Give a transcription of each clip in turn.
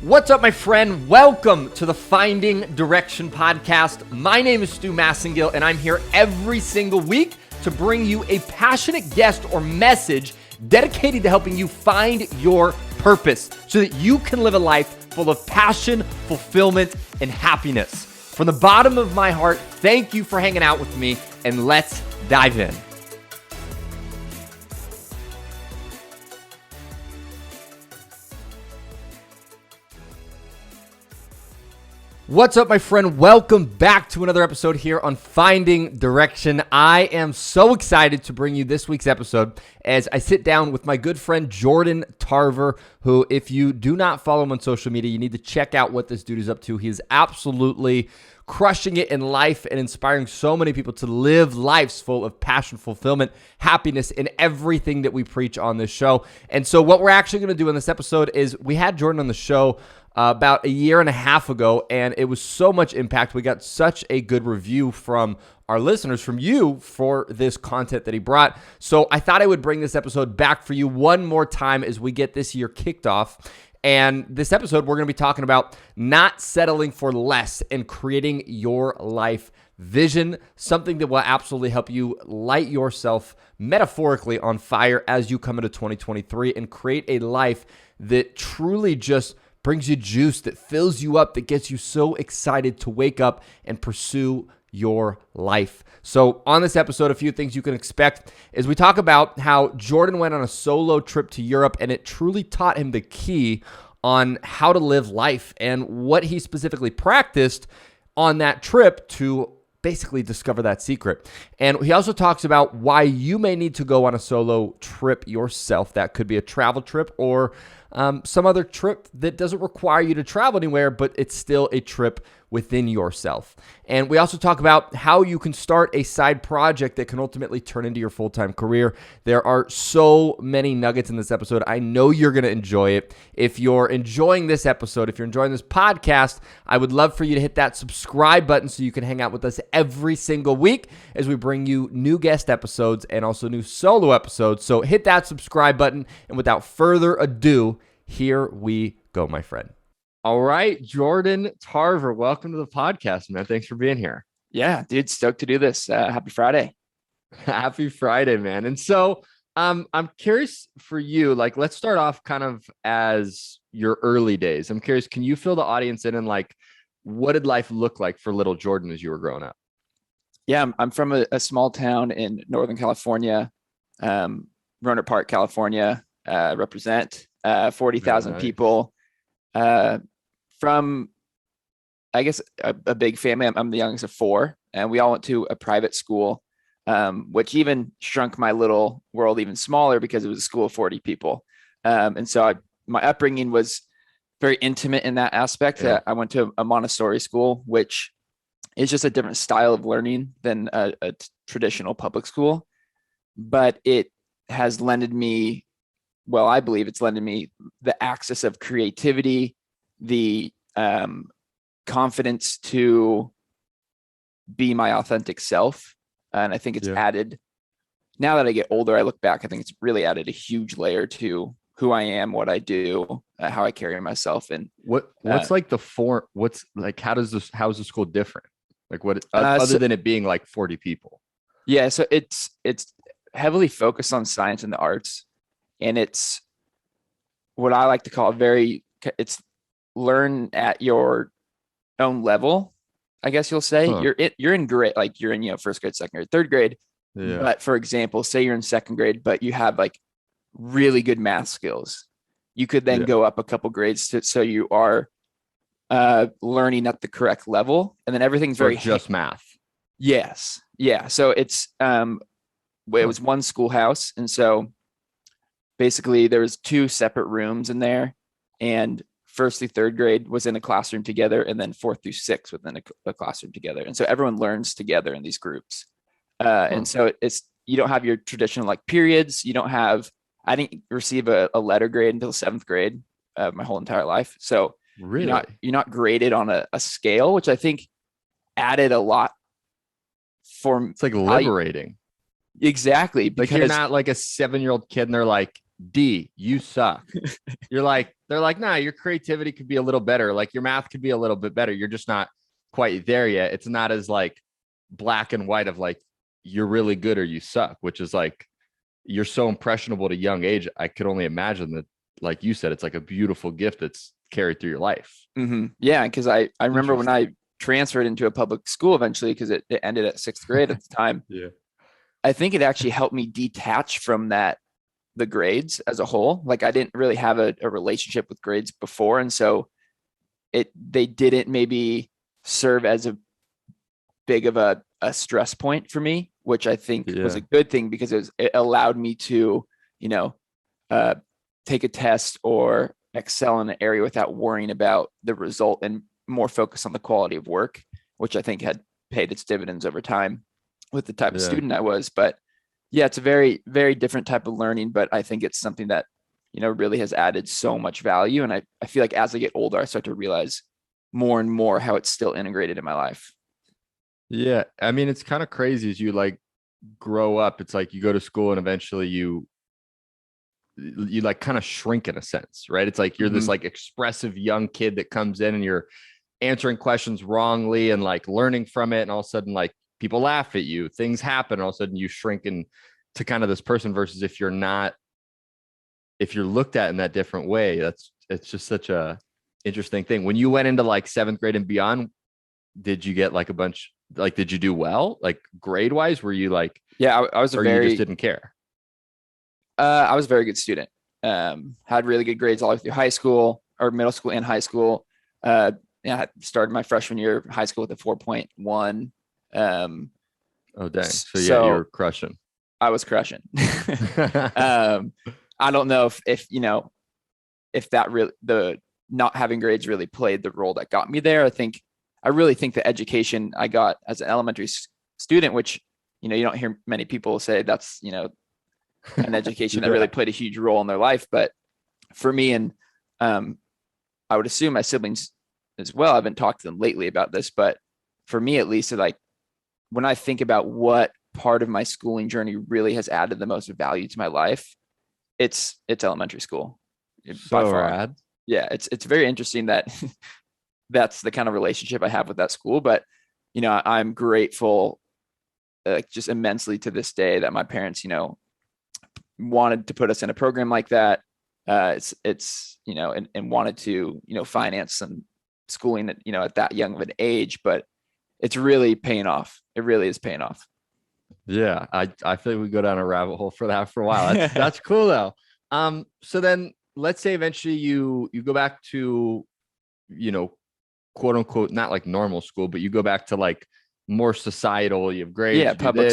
What's up, my friend? Welcome to the Finding Direction podcast. My name is Stu Massengill, and I'm here every single week to bring you a passionate guest or message dedicated to helping you find your purpose so that you can live a life full of passion, fulfillment, and happiness. From the bottom of my heart, thank you for hanging out with me, and let's dive in. What's up, my friend? Welcome back to another episode here on Finding Direction. I am so excited to bring you this week's episode as I sit down with my good friend Jordan Tarver, who, if you do not follow him on social media, you need to check out what this dude is up to. He is absolutely crushing it in life and inspiring so many people to live lives full of passion, fulfillment, happiness, and everything that we preach on this show. And so what we're actually going to do in this episode is we had Jordan on the show about a year and a half ago, and it was so much impact. We got such a good review from our listeners, from you, for this content that he brought. So I thought I would bring this episode back for you one more time as we get this year kicked off. And this episode, we're going to be talking about not settling for less and creating your life vision, something that will absolutely help you light yourself metaphorically on fire as you come into 2023 and create a life that truly just brings you juice, that fills you up, that gets you so excited to wake up and pursue your life. So on this episode, a few things you can expect is we talk about how Jordan went on a solo trip to Europe, and it truly taught him the key on how to live life and what he specifically practiced on that trip to basically discover that secret. And he also talks about why you may need to go on a solo trip yourself. That could be a travel trip or some other trip that doesn't require you to travel anywhere, but it's still a trip within yourself. And we also talk about how you can start a side project that can ultimately turn into your full-time career. There are so many nuggets in this episode. I know you're going to enjoy it. If you're enjoying this episode, if you're enjoying this podcast, I would love for you to hit that subscribe button so you can hang out with us every single week as we bring you new guest episodes and also new solo episodes. So hit that subscribe button. And without further ado, here we go, my friend. All right, Jordan Tarver, welcome to the podcast, man. Thanks for being here. Yeah, dude, stoked to do this. Happy Friday. Happy Friday, man. And so I'm curious for you, like, let's start off kind of as your early days. I'm curious, can you fill the audience in and like, what did life look like for little Jordan as you were growing up? Yeah, I'm from a small town in Northern California, Rohnert Park, California, represent 40,000 people. From, I guess, a big family. I'm the youngest of four, and we all went to a private school, which even shrunk my little world even smaller because it was a school of 40 people. And so my upbringing was very intimate in that aspect. Yeah. I went to a Montessori school, which is just a different style of learning than a traditional public school, but it has lended me, well, I believe it's lended me the access of creativity, the confidence to be my authentic self. And I think it's added, now that I get older, I look back, I think it's really added a huge layer to who I am, what I do, how I carry myself. And what's like what's like, how's the school different? Like what, other than it being like 40 people? Yeah. So it's heavily focused on science and the arts. And it's what I like to call it's learn at your own level, I guess you'll say. You're in grade, like you're in, first grade, second grade, third grade. Yeah. But for example, say you're in second grade, but you have like really good math skills. You could then go up a couple grades so you are learning at the correct level. And then everything's very just math. Yes. Yeah. So it was one schoolhouse. And so basically there was two separate rooms in there, and first through third grade was in a classroom together, and then fourth through sixth within a classroom together. And so everyone learns together in these groups. And so you don't have your traditional like periods. I didn't receive a letter grade until seventh grade my whole entire life. So really, you're not graded on a scale, which I think added a lot for. It's like liberating. Exactly. Like you're not like a 7-year-old kid and they're like, D, you suck. They're like, nah, your creativity could be a little better. Like your math could be a little bit better. You're just not quite there yet. It's not as like black and white of like, you're really good or you suck, which is like, you're so impressionable at a young age. I could only imagine that, like you said, it's like a beautiful gift that's carried through your life. Mm-hmm. Yeah. Cause I remember when I transferred into a public school eventually, cause it ended at 6th grade at the time. Yeah. I think it actually helped me detach from the grades as a whole. Like I didn't really have a relationship with grades before. And so they didn't maybe serve as a big of a stress point for me, which I think was a good thing because it allowed me to, you know, take a test or excel in an area without worrying about the result and more focus on the quality of work, which I think had paid its dividends over time with the type of student I was. But yeah, it's a very, very different type of learning, but I think it's something that, really has added so much value. And I feel like as I get older, I start to realize more and more how it's still integrated in my life. Yeah. I mean, it's kind of crazy as you like grow up. It's like you go to school and eventually you like kind of shrink in a sense, right? It's like you're this like expressive young kid that comes in and you're answering questions wrongly and like learning from it. And all of a sudden, like people laugh at you, things happen. And all of a sudden you shrink into kind of this person versus if you're looked at in that different way, it's just such a interesting thing. When you went into like 7th grade and beyond, did you get like a bunch, like, did you do well? Like grade wise, were you like, yeah, I was you just didn't care? I was a very good student. Had really good grades all the way through high school or middle school and high school. I started my freshman year of high school with a 4.1. Oh, dang. So yeah, you were crushing. I was crushing. I don't know if that really, the not having grades really played the role that got me there. I really think the education I got as an elementary student, which, you don't hear many people say that's, an education that really played a huge role in their life. But for me, and I would assume my siblings as well, I haven't talked to them lately about this, but for me, at least, like when I think about what part of my schooling journey really has added the most value to my life, it's elementary school. By far. Rad. Yeah. It's very interesting that that's the kind of relationship I have with that school. But, I'm grateful, just immensely to this day that my parents, wanted to put us in a program like that. It's and wanted to, finance some schooling at, at that young of an age, but it's really paying off. It really is paying off. Yeah. I feel like we go down a rabbit hole for that for a while. That's cool though. So then let's say eventually you go back to, quote unquote, not like normal school, but you go back to like more societal, you have grades. Yeah. Public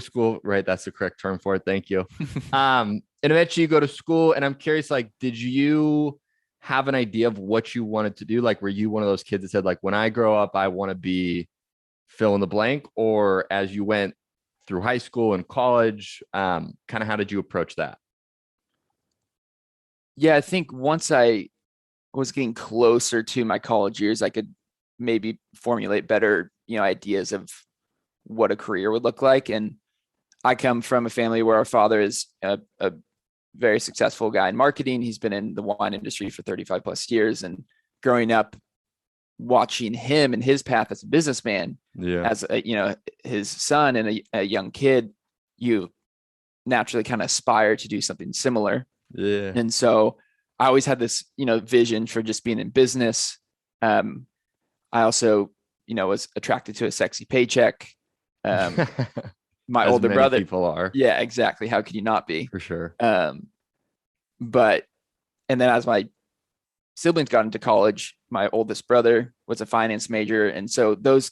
school, right? That's the correct term for it. Thank you. And eventually you go to school, and I'm curious, like, did you have an idea of what you wanted to do? Like, were you one of those kids that said, like, when I grow up, I want to be fill in the blank? Or as you went through high school and college, kind of how did you approach that? Yeah, I think once I was getting closer to my college years, I could maybe formulate better, ideas of what a career would look like. And I come from a family where our father is a very successful guy in marketing. He's been in the wine industry for 35 plus years. And growing up, watching him and his path as a businessman, as his son and a young kid, you naturally kind of aspire to do something similar. Yeah. And so I always had this, vision for just being in business. I also, was attracted to a sexy paycheck. My as older many brother, people are. Yeah, exactly. How could you not be? For sure. And then as my siblings got into college, my oldest brother was a finance major. And so those,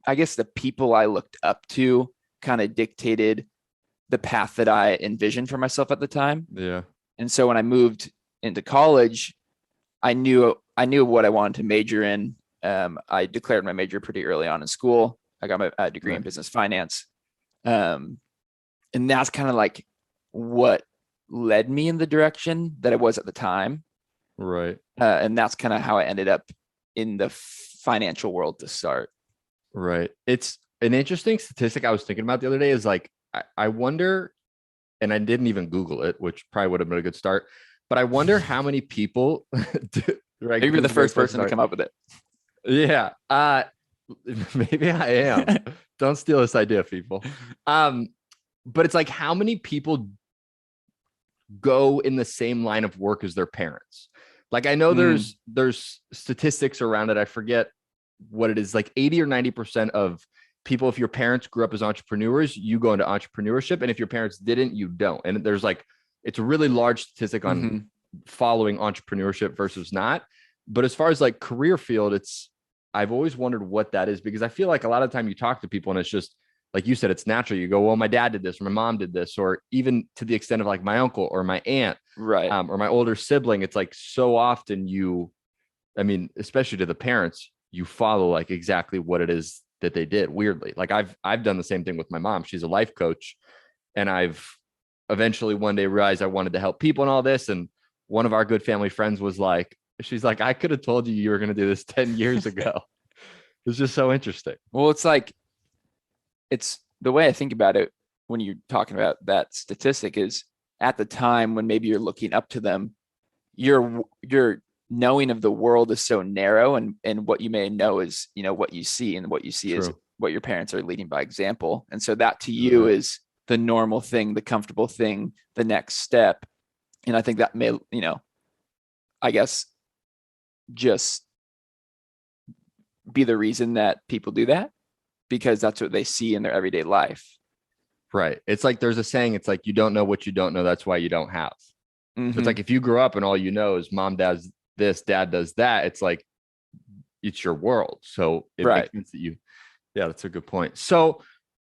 I guess, the people I looked up to kind of dictated the path that I envisioned for myself at the time. Yeah. And so when I moved into college, I knew what I wanted to major in. I declared my major pretty early on in school. I got my degree in business finance. And that's kind of like what led me in the direction that I was at the time. Right. And that's kind of how I ended up in the financial world to start. Right. It's an interesting statistic I was thinking about the other day is like, I wonder and I didn't even Google it, which probably would have been a good start. But I wonder how many people right? Maybe you're the This is a great first place to person to start. come up with it. Yeah. Maybe I am. Don't steal this idea, people. Um, but it's like how many people go in the same line of work as their parents? Like I know there's statistics around it. I forget what it is, like 80 or 90% of people, if your parents grew up as entrepreneurs, you go into entrepreneurship. And if your parents didn't, you don't. And there's like, it's a really large statistic on following entrepreneurship versus not. But as far as like career field, I've always wondered what that is, because I feel like a lot of the time you talk to people and it's just, like you said, it's natural. You go, well, my dad did this, or my mom did this, or even to the extent of like my uncle or my aunt, Right. or my older sibling. It's like so often I mean, especially to the parents, you follow like exactly what it is that they did. Weirdly, like I've done the same thing with my mom. She's a life coach, and I've eventually one day realized I wanted to help people and all this. And one of our good family friends was like, she's like, I could have told you were going to do this 10 years ago. It's just so interesting. Well, it's like, it's the way I think about it when you're talking about that statistic is at the time when maybe you're looking up to them, your knowing of the world is so narrow, and what you may know is, what you see, and what you see is True. what your parents are leading by example. And so that to you is the normal thing, the comfortable thing, the next step. And I think that may, I guess just be the reason that people do that, because that's what they see in their everyday life. Right. It's like there's a saying, it's like you don't know what you don't know. That's why you don't have. So it's like if you grew up and all you know is mom does this, dad does that, it's like it's your world. So it makes sense that yeah, that's a good point. So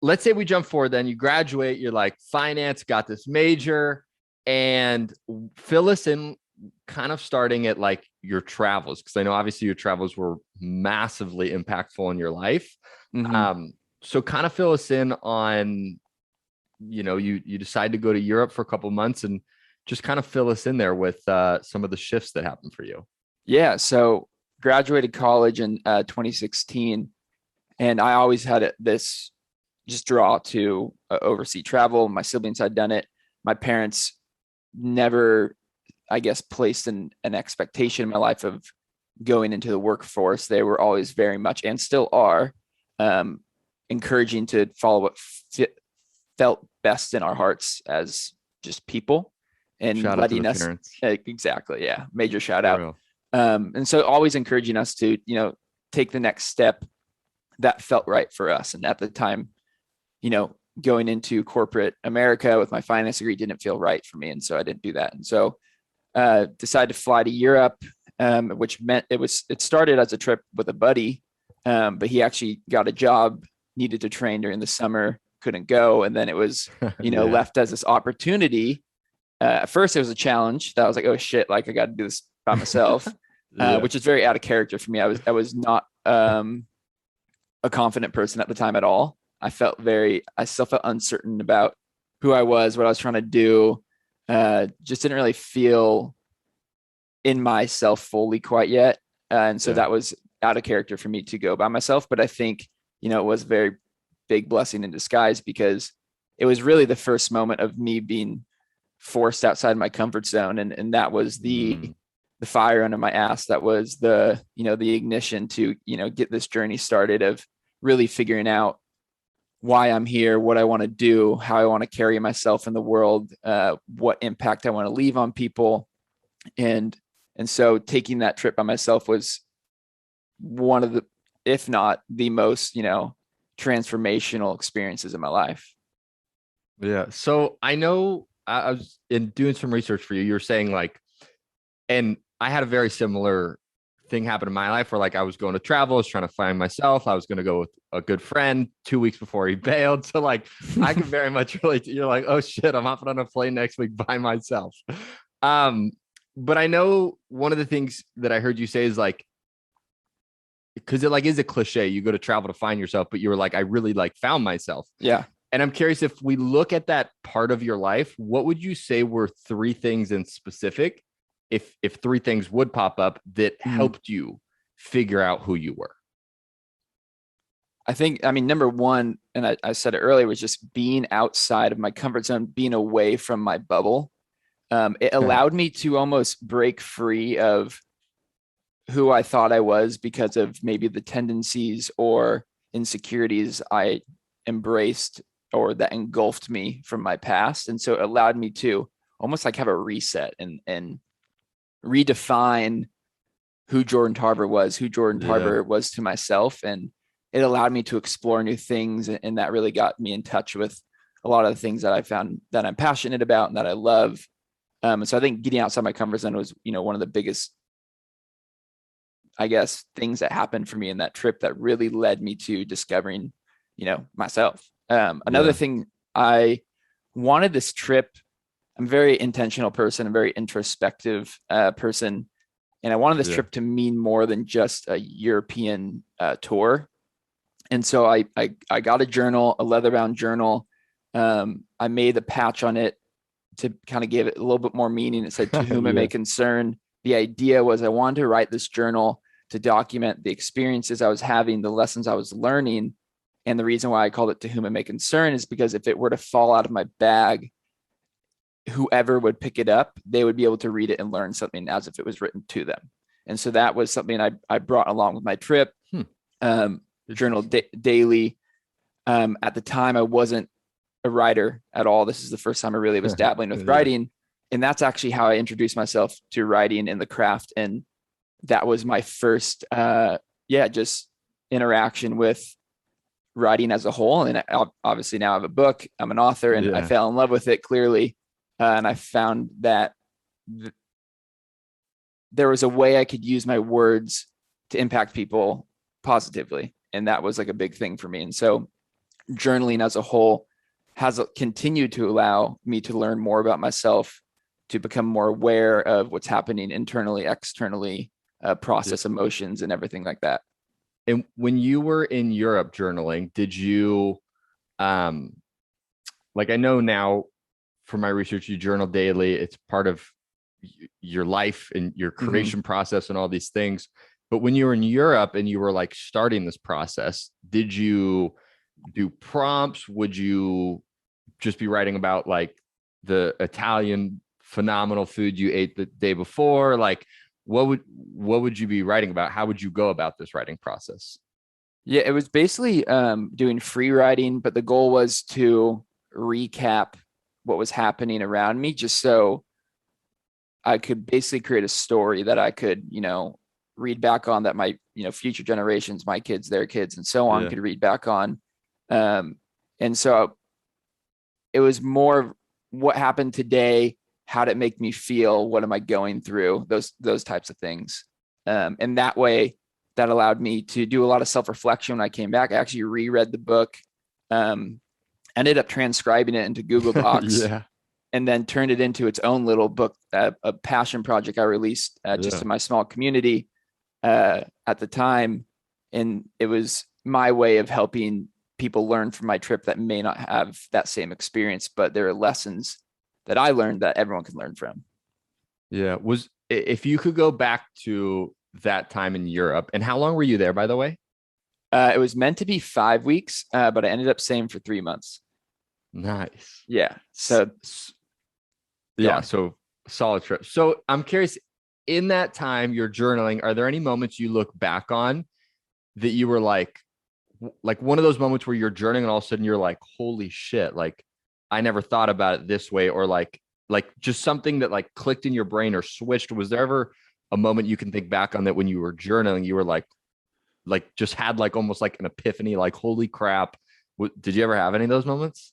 let's say we jump forward, then you graduate, you're like finance, got this major, and fill us in kind of starting at like your travels. Cause I know obviously your travels were massively impactful in your life. So kind of fill us in on, you decide to go to Europe for a couple of months, and just kind of fill us in there with some of the shifts that happened for you. Yeah. So graduated college in 2016, and I always had this just draw to oversee travel. My siblings had done it. My parents never, I guess, placed an expectation in my life of going into the workforce. They were always very much, and still are, encouraging to follow what felt best in our hearts as just people, and shout letting us exactly. Yeah. Major shout out. And so always encouraging us to, take the next step that felt right for us. And at the time, going into corporate America with my finance degree didn't feel right for me. And so I didn't do that. And so decided to fly to Europe, which meant it started as a trip with a buddy, but he actually got a job, needed to train during the summer, couldn't go. And then it was, left as this opportunity. At first it was a challenge that I was like, oh shit, like I got to do this by myself, which is very out of character for me. I was not a confident person at the time at all. I still felt uncertain about who I was, what I was trying to do. Just didn't really feel in myself fully quite yet. And so that was out of character for me to go by myself. But I think, it was a very big blessing in disguise, because it was really the first moment of me being forced outside my comfort zone. And that was the fire under my ass. That was the ignition to, get this journey started of really figuring out why I'm here, what I want to do, how I want to carry myself in the world, what impact I want to leave on people. And so taking that trip by myself was one of the, if not the most, transformational experiences in my life. Yeah. So I know I was in doing some research for you. You were saying like, and I had a very similar thing happen in my life where like I was going to travel, I was trying to find myself. I was going to go with a good friend 2 weeks before he bailed. So like I can very much relate to, you're like, oh shit, I'm hopping on a plane next week by myself. But I know one of the things that I heard you say is like, because it like is a cliche, you go to travel to find yourself, but you were like, I really like found myself. Yeah. And I'm curious, if we look at that part of your life, what would you say were 3 things in specific, if 3 things would pop up that helped you figure out who you were? I think, I mean, number one, and I said it earlier, was just being outside of my comfort zone, being away from my bubble. It allowed me to almost break free of who I thought I was because of maybe the tendencies or insecurities I embraced or that engulfed me from my past. And so it allowed me to almost like have a reset and redefine who Jordan Tarver was, who Jordan Yeah. Tarver was to myself. And it allowed me to explore new things. And that really got me in touch with a lot of the things that I found that I'm passionate about and that I love. So I think getting outside my comfort zone was, one of the biggest, I guess, things that happened for me in that trip that really led me to discovering, myself. Another Yeah. thing, I wanted this trip. I'm a very intentional person, a very introspective person. And I wanted this Yeah. trip to mean more than just a European tour. And so I got a journal, a leather bound journal. I made a patch on it to kind of give it a little bit more meaning. It said, "To whom it Yeah. may concern." The idea was I wanted to write this journal to document the experiences I was having, the lessons I was learning. And the reason why I called it "To whom it may concern" is because if it were to fall out of my bag, whoever would pick it up, they would be able to read it and learn something as if it was written to them. And so that was something I brought along with my trip. Hmm. Journal Interesting. daily. At the time, I wasn't a writer at all. This is the first time I really was dabbling with Yeah. writing. And that's actually how I introduced myself to writing and the craft. And that was my first, just interaction with writing as a whole. And obviously now I have a book, I'm an author, and I Yeah. fell in love with it clearly. And I found that there was a way I could use my words to impact people positively. And that was like a big thing for me. And so journaling as a whole has continued to allow me to learn more about myself, to become more aware of what's happening internally, externally, Yeah. process emotions and everything like that. And when you were in Europe journaling, did you, um, like I know now from my research, you journal daily. It's part of your life and your Mm-hmm. creation process and all these things. But when you were in Europe and you were like starting this process, did you do prompts? Would you just be writing about like the Italian phenomenal food you ate the day before? Like what would you be writing about? How would you go about this writing process? Yeah, it was basically doing free writing, but the goal was to recap what was happening around me just so I could basically create a story that I could, read back on, that my, future generations, my kids, their kids, and so on Yeah. could read back on. Um, and so it was more of what happened today, how did it make me feel, what am I going through, those types of things. And that way, that allowed me to do a lot of self-reflection when I came back. I actually reread the book, um, ended up transcribing it into Google Docs, Yeah. and then turned it into its own little book, a passion project I released just Yeah. in my small community at the time. And it was my way of helping people learn from my trip that may not have that same experience, but there are lessons that I learned that everyone can learn from. Yeah. If you could go back to that time in Europe, and how long were you there, by the way? It was meant to be 5 weeks, but I ended up staying for 3 months. Nice. Yeah. S- So s- go yeah. on. So solid trip. So I'm curious, in that time you're journaling, are there any moments you look back on that you were like one of those moments where you're journaling and all of a sudden you're like, holy shit, like I never thought about it this way, or like just something that like clicked in your brain or switched? Was there ever a moment you can think back on that when you were journaling, you were like just had like almost like an epiphany, like holy crap? Did you ever have any of those moments?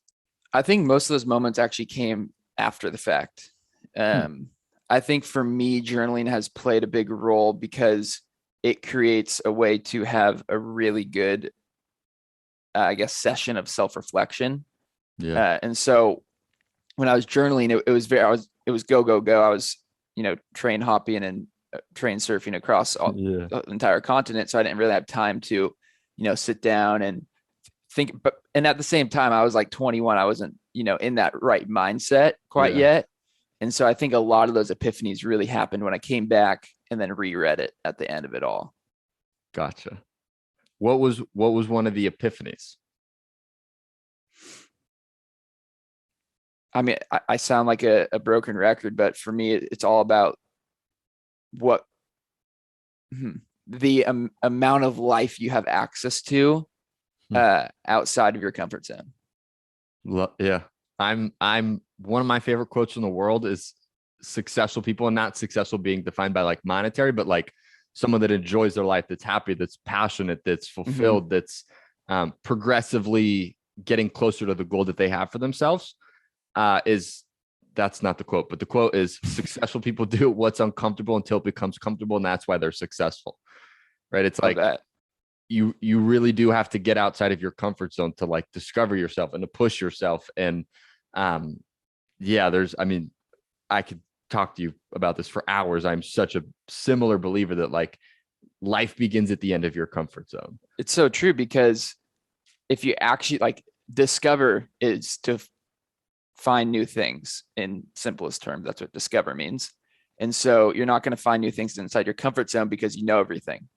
I think most of those moments actually came after the fact. Hmm. Um, I think for me, journaling has played a big role because it creates a way to have a really good, I guess, session of self-reflection. Yeah. And so when I was journaling, it was go, go, go. I was, train hopping and train surfing across Yeah. the entire continent. So I didn't really have time to, sit down and think. But, and at the same time, I was like 21. I wasn't, in that right mindset quite Yeah. yet. And so I think a lot of those epiphanies really happened when I came back and then reread it at the end of it all. Gotcha. what was one of the epiphanies? I mean, I sound like a broken record, but for me, it's all about what the amount of life you have access to outside of your comfort zone. Yeah. I'm one of my favorite quotes in the world is successful people, and not successful being defined by like monetary, but like someone that enjoys their life, that's happy, that's passionate, that's fulfilled, that's progressively getting closer to the goal that they have for themselves. Is That's not the quote, but the quote is successful people do what's uncomfortable until it becomes comfortable, and that's why they're successful. Right? It's like that. You really do have to get outside of your comfort zone to like discover yourself and to push yourself. And yeah, I could talk to you about this for hours. I'm such a similar believer that like life begins at the end of your comfort zone. It's so true, because if you actually like discover is to find new things in simplest terms. That's what discover means. And so you're not going to find new things inside your comfort zone because you know everything.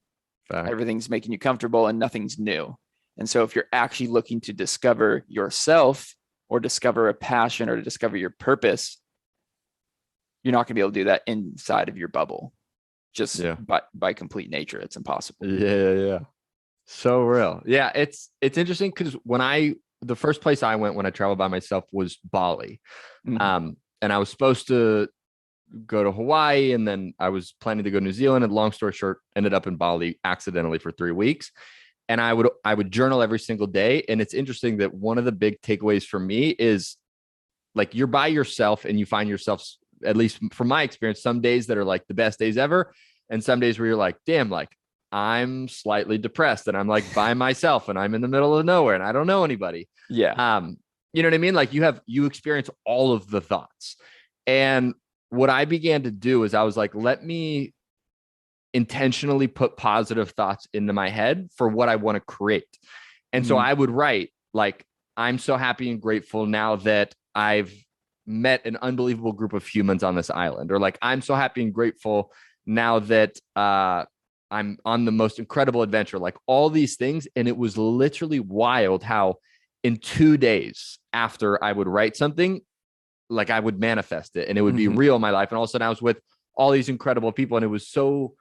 Fact. Everything's making you comfortable and nothing's new. And so if you're actually looking to discover yourself or discover a passion or to discover your purpose, you're not going to be able to do that inside of your bubble. Just by complete nature, it's impossible. Yeah. So real. Yeah, it's interesting because the first place I went when I traveled by myself was Bali. And I was supposed to go to Hawaii, and then I was planning to go to New Zealand, and long story short, ended up in Bali accidentally for 3 weeks. And I would journal every single day. And it's interesting that one of the big takeaways for me is like you're by yourself and you find yourself, at least from my experience, some days that are like the best days ever. And some days where you're like, damn, like I'm slightly depressed and I'm like by myself and I'm in the middle of nowhere and I don't know anybody. Yeah. You know what I mean? Like you experience all of the thoughts. And what I began to do is I was like, let me intentionally put positive thoughts into my head for what I want to create. And so I would write like, I'm so happy and grateful now that I've met an unbelievable group of humans on this island, or like, I'm so happy and grateful now that I'm on the most incredible adventure, like all these things. And it was literally wild how in 2 days after I would write something, like I would manifest it and it would be real in my life. And all of a sudden I was with all these incredible people. And it was so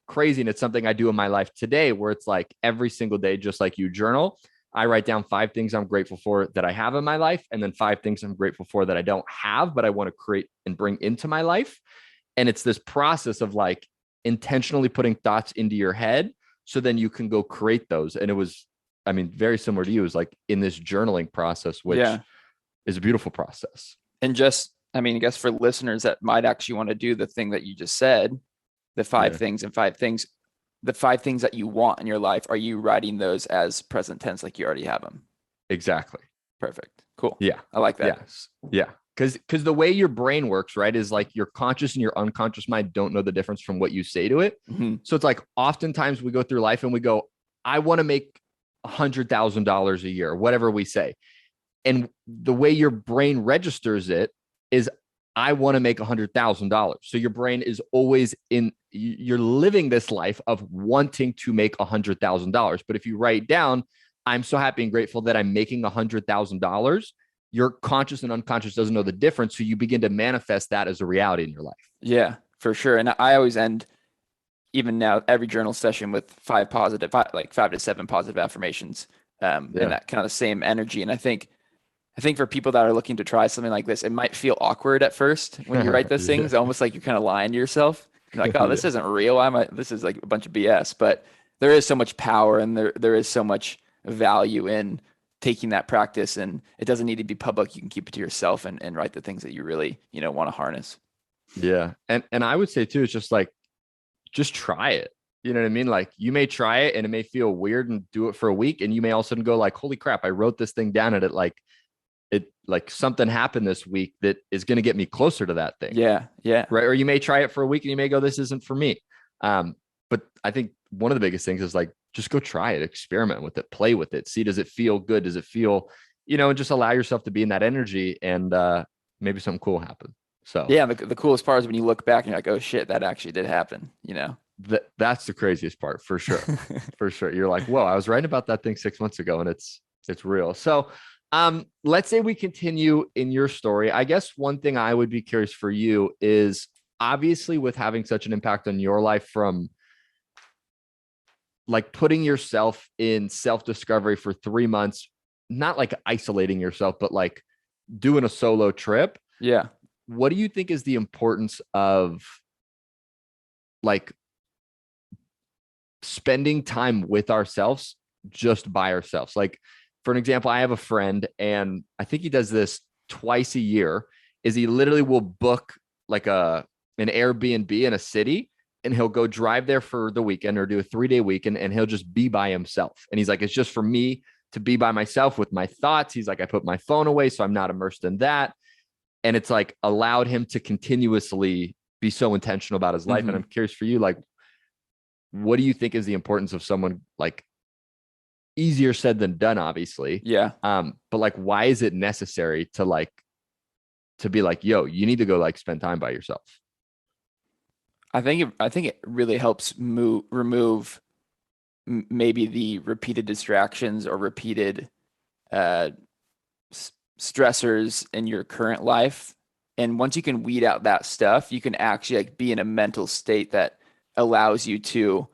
crazy. And it's something I do in my life today where it's like every single day, just like you journal, I write down 5 things I'm grateful for that I have in my life. And then 5 things I'm grateful for that I don't have, but I want to create and bring into my life. And it's this process of like intentionally putting thoughts into your head so then you can go create those. And it was, I mean, very similar to you, is like in this journaling process, which is a beautiful process. And just, I mean, I guess for listeners that might actually want to do the thing that you just said, the 5 things and 5 things, the 5 things that you want in your life, are you writing those as present tense, like you already have them? Exactly. Perfect. Cool. Yeah. I like that. Yes. Yeah. Because the way your brain works, right, is like your conscious and your unconscious mind don't know the difference from what you say to it. So it's like oftentimes we go through life and we go, I want to make $100,000 a year, whatever we say. And the way your brain registers it is, I want to make $100,000. So your brain is always you're living this life of wanting to make $100,000. But if you write down, I'm so happy and grateful that I'm making $100,000, your conscious and unconscious doesn't know the difference. So you begin to manifest that as a reality in your life. Yeah, for sure. And I always end, even now, every journal session with 5 to 7 positive affirmations, and that kind of the same energy. And I think for people that are looking to try something like this, it might feel awkward at first when you write those things, almost like you're kind of lying to yourself. You're like, oh, this isn't real. This is like a bunch of BS. But there is so much power and there is so much value in taking that practice. And it doesn't need to be public. You can keep it to yourself and write the things that you really, want to harness. Yeah. And I would say too, it's just like, just try it. You know what I mean? Like you may try it and it may feel weird and do it for a week. And you may all of a sudden go like, holy crap, I wrote this thing down and it like something happened this week that is going to get me closer to that thing. Yeah. Right. Or you may try it for a week and you may go, this isn't for me. But I think one of the biggest things is like, just go try it, experiment with it, play with it. See, does it feel good? Does it feel, and just allow yourself to be in that energy and maybe something cool happen. So yeah, the coolest part is when you look back and you're like, oh shit, that actually did happen, That's the craziest part for sure. For sure. You're like, whoa, I was writing about that thing 6 months ago and it's real. So let's say we continue in your story. I guess one thing I would be curious for you is obviously with having such an impact on your life from like putting yourself in self-discovery for 3 months, not like isolating yourself, but like doing a solo trip. Yeah. What do you think is the importance of like spending time with ourselves just by ourselves? Like, for an example, I have a friend and I think he does this twice a year is he literally will book like an Airbnb in a city and he'll go drive there for the weekend or do a 3-day weekend and he'll just be by himself. And he's like, it's just for me to be by myself with my thoughts. He's like, I put my phone away, so I'm not immersed in that. And it's like allowed him to continuously be so intentional about his life. And I'm curious for you, like, what do you think is the importance of someone like easier said than done, obviously. Yeah. But like, why is it necessary to be like, yo, you need to go like spend time by yourself? I think it really helps remove maybe the repeated distractions or repeated uh, stressors in your current life. And once you can weed out that stuff, you can actually like be in a mental state that allows you to,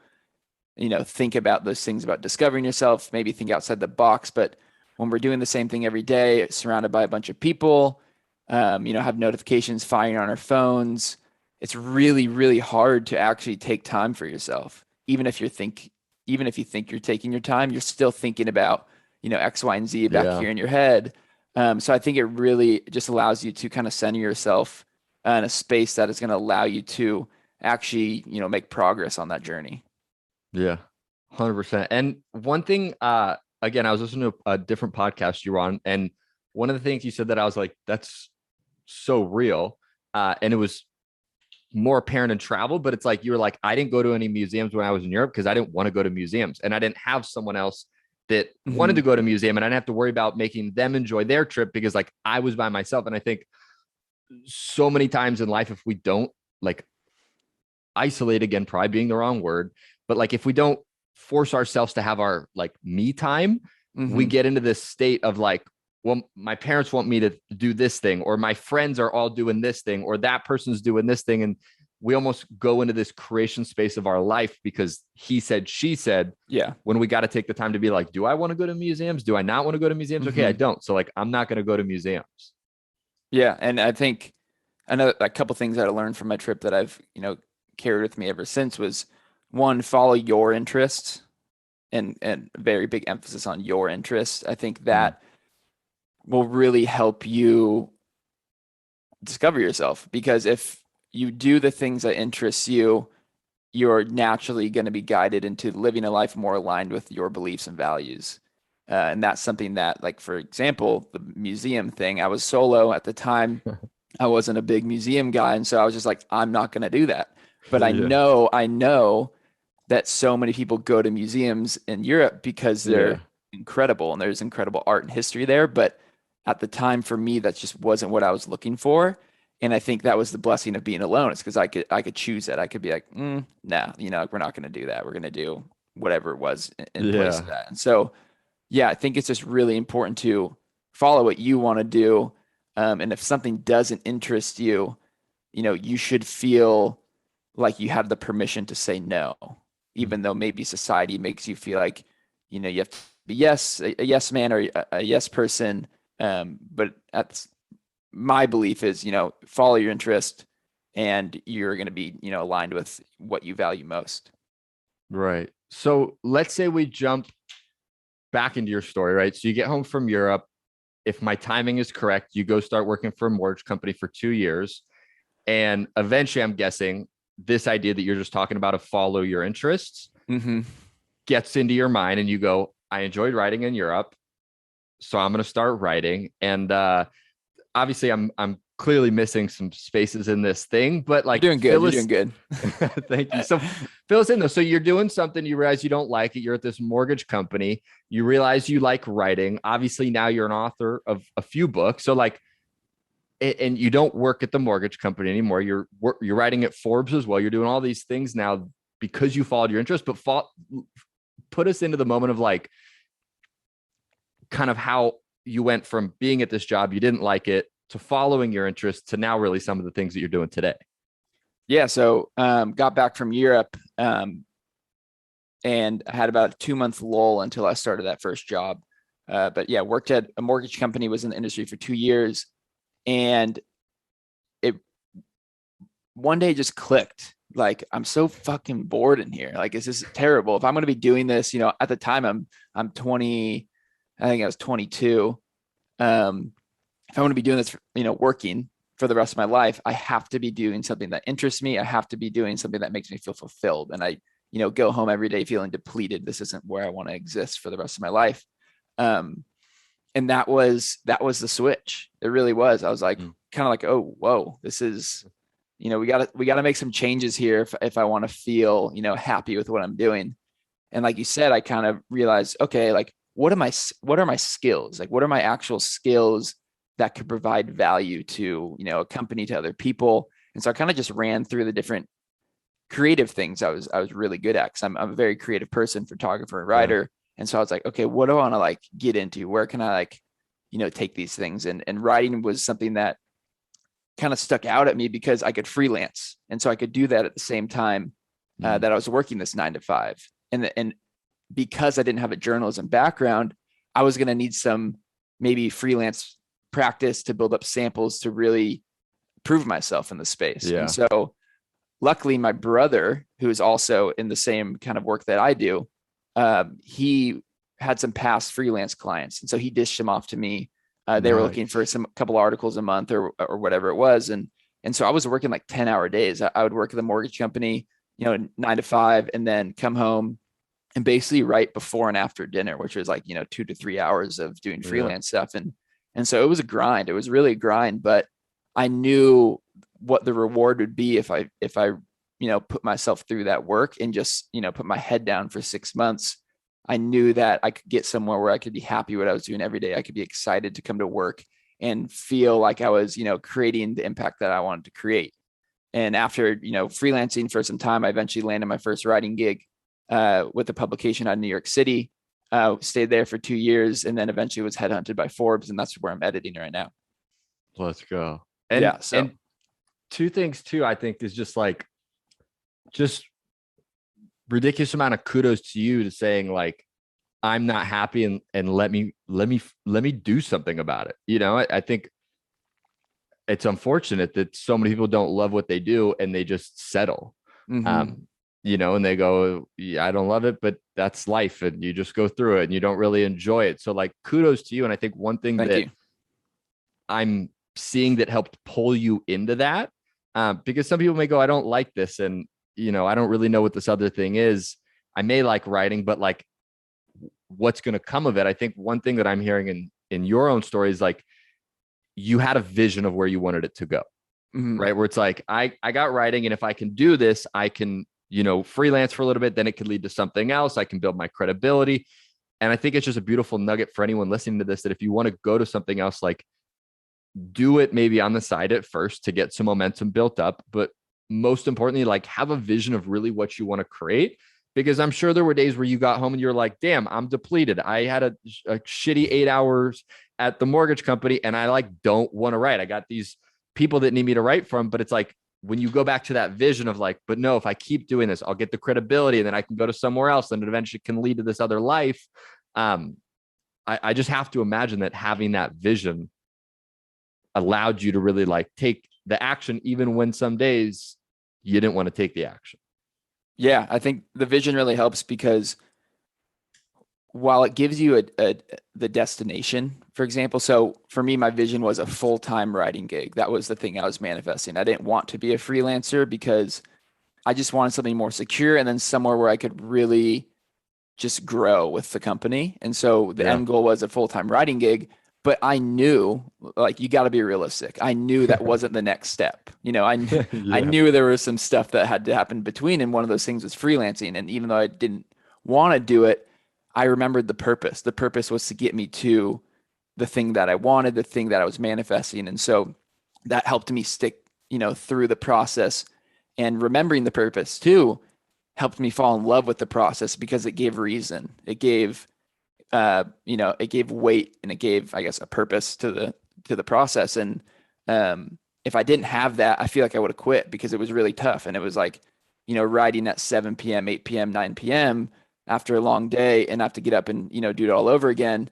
think about those things about discovering yourself, maybe think outside the box. But when we're doing the same thing every day, surrounded by a bunch of people, have notifications firing on our phones, it's really, really hard to actually take time for yourself. Even if you think you're taking your time, you're still thinking about, X, Y, and Z back Yeah. here in your head. So I think it really just allows you to kind of center yourself in a space that is going to allow you to actually, make progress on that journey. Yeah. 100%. And one thing, again, I was listening to a different podcast you were on, and one of the things you said that I was like, that's so real. And it was more apparent in travel, but it's like, you were like, I didn't go to any museums when I was in Europe because I didn't want to go to museums. And I didn't have someone else that wanted to go to a museum and I didn't have to worry about making them enjoy their trip because like I was by myself. And I think so many times in life, if we don't like isolate, again, probably being the wrong word, but like if we don't force ourselves to have our like me time, we get into this state of like, well, my parents want me to do this thing, or my friends are all doing this thing, or that person's doing this thing. And we almost go into this creation space of our life because he said, she said, Yeah. when we got to take the time to be like, do I want to go to museums? Do I not want to go to museums? Okay, I don't. So like, I'm not going to go to museums. Yeah. And I think another a couple things that I learned from my trip that I've, carried with me ever since was one, follow your interests and very big emphasis on your interests. I think that will really help you discover yourself, because if you do the things that interest you, you're naturally going to be guided into living a life more aligned with your beliefs and values. And that's something that, like, for example, the museum thing, I was solo at the time. I wasn't a big museum guy. And so I was just like, I'm not going to do that. But I know that so many people go to museums in Europe because they're incredible and there's incredible art and history there. But at the time, for me, that just wasn't what I was looking for. And I think that was the blessing of being alone. It's because I could choose it. I could be like, nah, we're not going to do that. We're going to do whatever it was in place of that. And so, yeah, I think it's just really important to follow what you want to do. And if something doesn't interest you, you should feel like you have the permission to say no, even though maybe society makes you feel like, you have to be a yes man or a yes person. But that's my belief is, follow your interest and you're going to be, aligned with what you value most. Right. So let's say we jump back into your story, right? So you get home from Europe. If my timing is correct, you go start working for a mortgage company for 2 years. And eventually, I'm guessing this idea that you're just talking about of follow your interests gets into your mind and you go, I enjoyed writing in Europe, so I'm going to start writing. And obviously I'm clearly missing some spaces in this thing, but like, you're doing good. Thank you. So fill us in though. So you're doing something, you realize you don't like it. You're at this mortgage company. You realize you like writing. Obviously now you're an author of a few books. So like, and you don't work at the mortgage company anymore. You're writing at Forbes as well. You're doing all these things now because you followed your interest, but put us into the moment of like kind of how you went from being at this job, you didn't like it, to following your interest, to now really some of the things that you're doing today. Yeah. So got back from Europe and I had about a 2-month lull until I started that first job. But yeah, worked at a mortgage company, was in the industry for 2 years. And it one day just clicked. Like, I'm so fucking bored in here. Like, this is terrible. If I'm going to be doing this, at the time I'm 20, I think I was 22. If I want to be doing this, working for the rest of my life, I have to be doing something that interests me. I have to be doing something that makes me feel fulfilled. And I, go home every day feeling depleted. This isn't where I want to exist for the rest of my life. And that was the switch. It really was. I was like, kind of like, oh, whoa, this is, we gotta make some changes here if I want to feel, happy with what I'm doing. And like you said, I kind of realized, okay, like, what are my skills? Like, what are my actual skills that could provide value to, a company, to other people? And so I kind of just ran through the different creative things I was really good at, because I'm a very creative person, photographer and writer. Yeah. And so I was like, okay, what do I want to like get into? Where can I like, take these things? And writing was something that kind of stuck out at me because I could freelance. And so I could do that at the same time that I was working this 9 to 5. And because I didn't have a journalism background, I was going to need some maybe freelance practice to build up samples to really prove myself in the space. Yeah. And so luckily my brother, who is also in the same kind of work that I do, he had some past freelance clients. And so he dished them off to me. They were looking for a couple articles a month or whatever it was. And so I was working like 10-hour days. I would work at the mortgage company, 9 to 5, and then come home and basically write before and after dinner, which was like, 2 to 3 hours of doing freelance stuff. And so it was a grind. It was really a grind, but I knew what the reward would be if I put myself through that work and just, put my head down for 6 months. I knew that I could get somewhere where I could be happy with what I was doing every day. I could be excited to come to work and feel like I was, creating the impact that I wanted to create. And after, freelancing for some time, I eventually landed my first writing gig with a publication out of New York City. Stayed there for 2 years, and then eventually was headhunted by Forbes, and that's where I'm editing right now. Let's go. And two things too, I think, is just ridiculous amount of kudos to you to saying like, I'm not happy and let me do something about it. I think it's unfortunate that so many people don't love what they do and they just settle. And they go, yeah, I don't love it, but that's life. And you just go through it and you don't really enjoy it. So like, kudos to you. And I think one thing I'm seeing that helped pull you into that, because some people may go, I don't like this. And, I don't really know what this other thing is. I may like writing, but like, what's going to come of it? I think one thing that I'm hearing in your own story is like, you had a vision of where you wanted it to go, right? Where it's like, I got writing, and if I can do this, I can, freelance for a little bit, then it could lead to something else. I can build my credibility. And I think it's just a beautiful nugget for anyone listening to this, that if you want to go to something else, like, do it maybe on the side at first to get some momentum built up. But most importantly, like, have a vision of really what you want to create. Because I'm sure there were days where you got home and you're like, damn, I'm depleted. I had a shitty 8 hours at the mortgage company and I like don't want to write. I got these people that need me to write from, but it's like, when you go back to that vision of like, but no, if I keep doing this, I'll get the credibility and then I can go to somewhere else and it eventually can lead to this other life. I just have to imagine that having that vision allowed you to really like take the action, even when some days you didn't want to take the action. Yeah, I think the vision really helps, because while it gives you the destination, for example, so for me, my vision was a full-time writing gig. That was the thing I was manifesting. I didn't want to be a freelancer because I just wanted something more secure and then somewhere where I could really just grow with the company. And so the end goal was a full-time writing gig, but I knew, like, you got to be realistic. I knew that wasn't the next step. I knew there was some stuff that had to happen between, and one of those things was freelancing. And even though I didn't want to do it, I remembered the purpose. The purpose was to get me to the thing that I wanted, the thing that I was manifesting. And so that helped me stick, through the process. And remembering the purpose too, helped me fall in love with the process because it gave reason. It gave, it gave weight, and it gave, I guess, a purpose to the process. And if I didn't have that, I feel like I would have quit because it was really tough. And it was like, riding at 7 p.m., 8 p.m., 9 p.m. after a long day and have to get up and, do it all over again.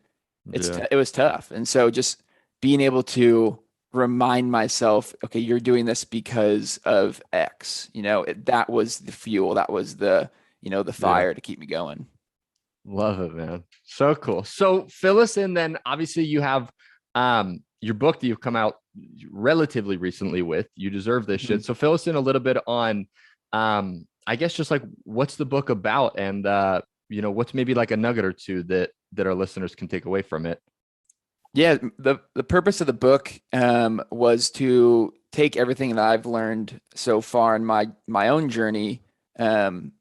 Yeah. It was tough. And so just being able to remind myself, okay, you're doing this because of X, that was the fuel. That was the Yeah. fire to keep me going. Love it, man. So cool. So fill us in then. Obviously, you have your book that you've come out relatively recently with. You deserve this Mhm. shit. So fill us in a little bit on I guess just like what's the book about, and what's maybe like a nugget or two that our listeners can take away from it. Yeah, the purpose of the book was to take everything that I've learned so far in my own journey, um,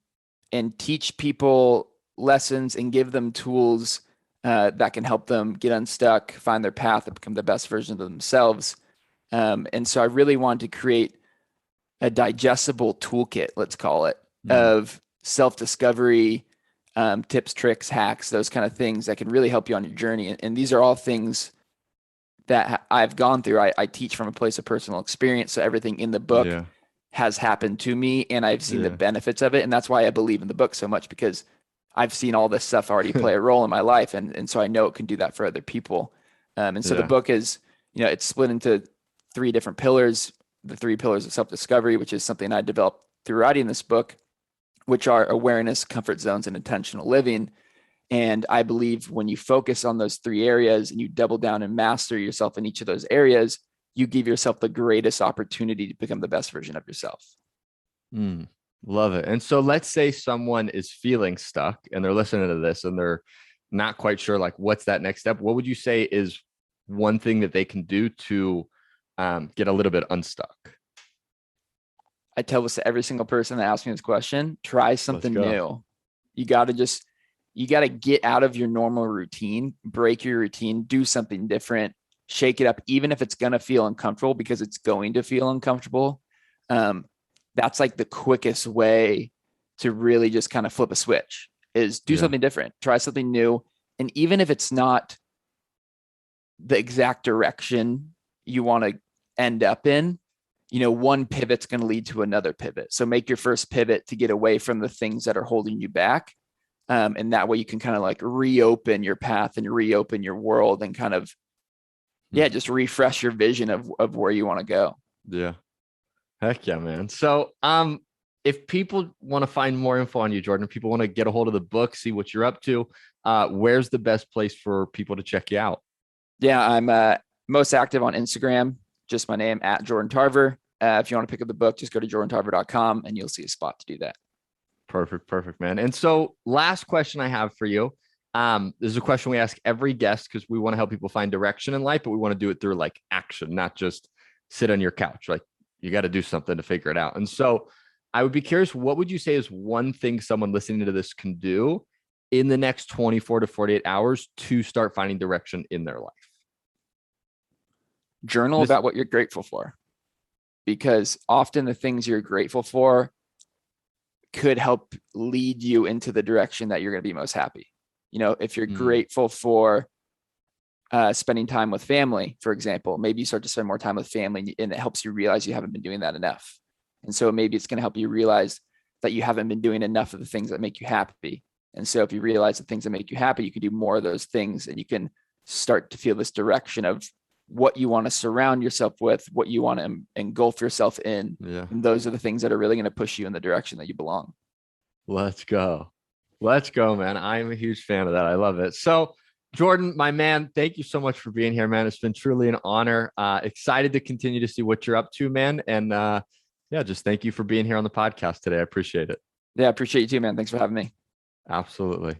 and teach people lessons and give them tools that can help them get unstuck, find their path, and become the best version of themselves. And so I really wanted to create a digestible toolkit, let's call it, Hmm. of self-discovery, tips, tricks, hacks, those kind of things that can really help you on your journey. And these are all things that I've gone through. I teach from a place of personal experience. So everything in the book Yeah. has happened to me, and I've seen the Yeah. benefits of it. And that's why I believe in the book so much, because I've seen all this stuff already play a role in my life. And so I know it can do that for other people. And so the Yeah. book is, it's split into three different pillars: the three pillars of self-discovery, which is something I developed through writing this book, which are awareness, comfort zones, and intentional living. And I believe when you focus on those three areas and you double down and master yourself in each of those areas, you give yourself the greatest opportunity to become the best version of yourself. Mm, love it. And so let's say someone is feeling stuck and they're listening to this and they're not quite sure, like, what's that next step? What would you say is one thing that they can do to get a little bit unstuck? I tell this to every single person that asks me this question: try Let's something go. new. You got to just, you got to get out of your normal routine, break your routine, do something different, shake it up, even if it's going to feel uncomfortable, because it's going to feel uncomfortable. Um, that's like the quickest way to really just kind of flip a switch, is do Yeah. something different, try something new. And even if it's not the exact direction you want to end up in, one pivot's going to lead to another pivot. So make your first pivot to get away from the things that are holding you back. And that way you can kind of like reopen your path and reopen your world and kind of, Hmm. yeah, just refresh your vision of where you want to go. Yeah. Heck yeah, man. So, if people want to find more info on you, Jordan, if people want to get a hold of the book, see what you're up to, where's the best place for people to check you out? Yeah, I'm most active on Instagram, just my name, at Jordan Tarver. If you want to pick up the book, just go to jordantarver.com and you'll see a spot to do that. Perfect, perfect, man. And so, last question I have for you. This is a question we ask every guest because we want to help people find direction in life, but we want to do it through like action, not just sit on your couch. Like, you got to do something to figure it out. And so, I would be curious, what would you say is one thing someone listening to this can do in the next 24 to 48 hours to start finding direction in their life? Journal This, about what you're grateful for, because often the things you're grateful for could help lead you into the direction that you're going to be most happy. If you're mm, grateful for spending time with family, for example, maybe you start to spend more time with family and it helps you realize you haven't been doing that enough. And so maybe it's going to help you realize that you haven't been doing enough of the things that make you happy. And so if you realize the things that make you happy, you can do more of those things, and you can start to feel this direction of what you want to surround yourself with, what you want to engulf yourself in. yeah. And those are the things that are really going to push you in the direction that you belong. Let's go. Let's go, man. I'm a huge fan of that. I love it. So, Jordan, my man, thank you so much for being here, man. It's been truly an honor. Excited to continue to see what you're up to, man. And yeah, just thank you for being here on the podcast today. I appreciate it. Yeah, I appreciate you too, man. Thanks for having me. Absolutely.